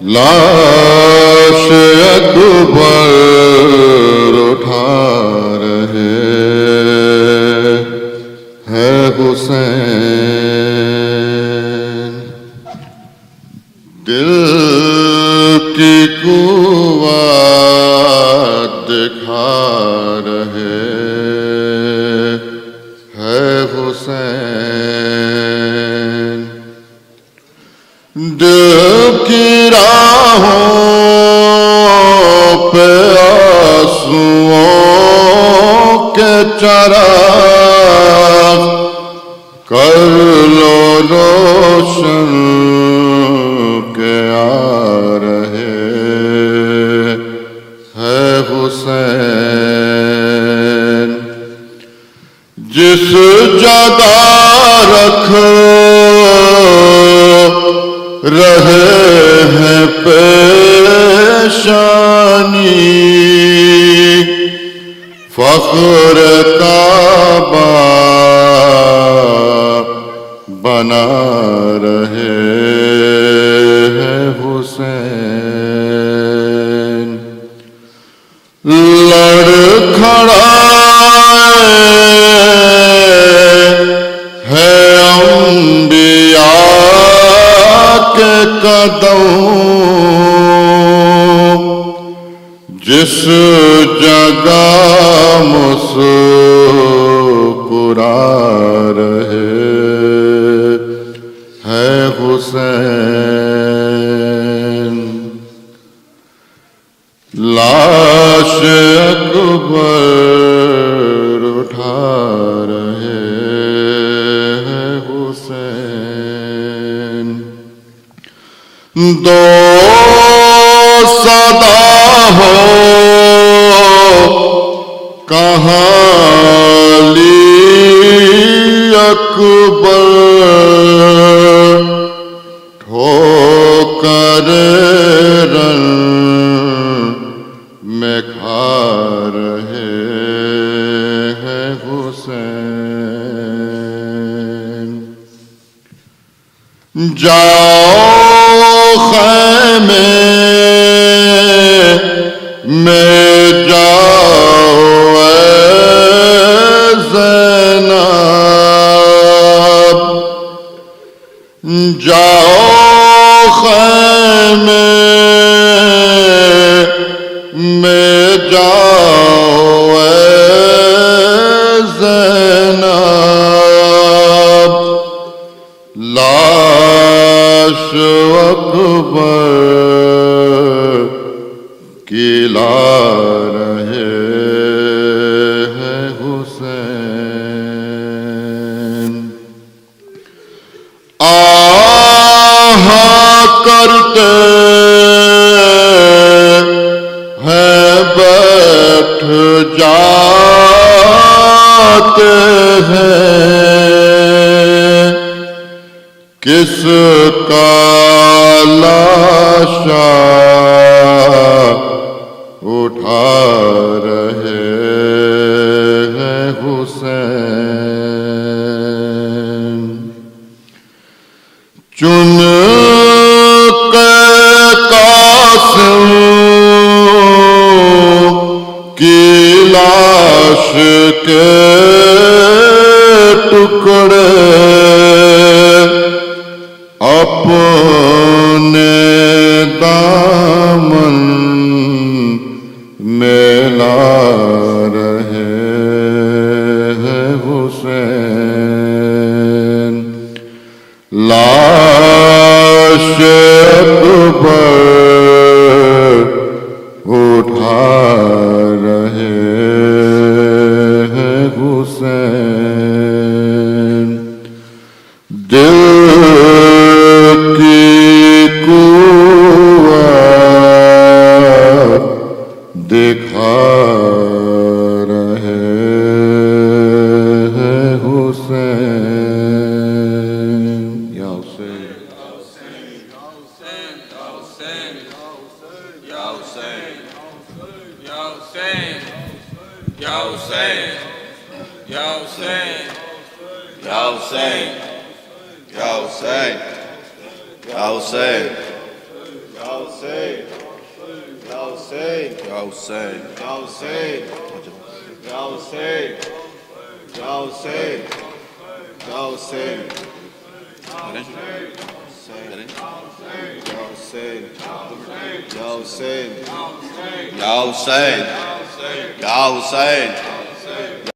لاش اکبر اٹھا رہے ہیں حسین، دل کی قوت دکھا رہے ہیں حسین، دل کی راہوں پہ آنسوؤں کے چراغ کر لو روشن کے آ رہے ہیں حسین، جس جگہ رکھ رہے ہیں پیشانی فخر کعبہ بنا رہے ہیں حسین، لڑکھڑائے ہیں انبیاء کے قدم، جس جگہ مسکرا رہے ہیں حسین، لاش اکبر اٹھا رہے ہیں حسین، دو صدا ہو کہاں علی اکبر، ٹھوکر رن میں کھا رہے ہیں حسین، جاؤ خیمے میں جاؤ اے زینب، جاؤ خیمے میں جاؤ اے زینب، لاش اکبر کی لا رہے ہیں حسین، آہ کرتے ہیں بیٹھ جاتے ہیں، کس کا لاشا اٹھا رہے ہیں حسین، چن کے قاسم کی لاش کے ٹکڑے اپنے دامن میں لا رہے ہیں حسین، لاش اکبر اٹھا رہے ہیں حسین، دل کی قوت دکھا رہے ہیں حسین، یا حسین Ya Hussein, Ya Hussein, Ya Hussein, Ya Hussein. Hussein. Ya Hussein. Ya Hussein. Ya Hussein. Ya Hussein. Ya Hussein. Ya Hussein. Ya Hussein. Ya Hussein. Ya Hussein. Ya Hussein.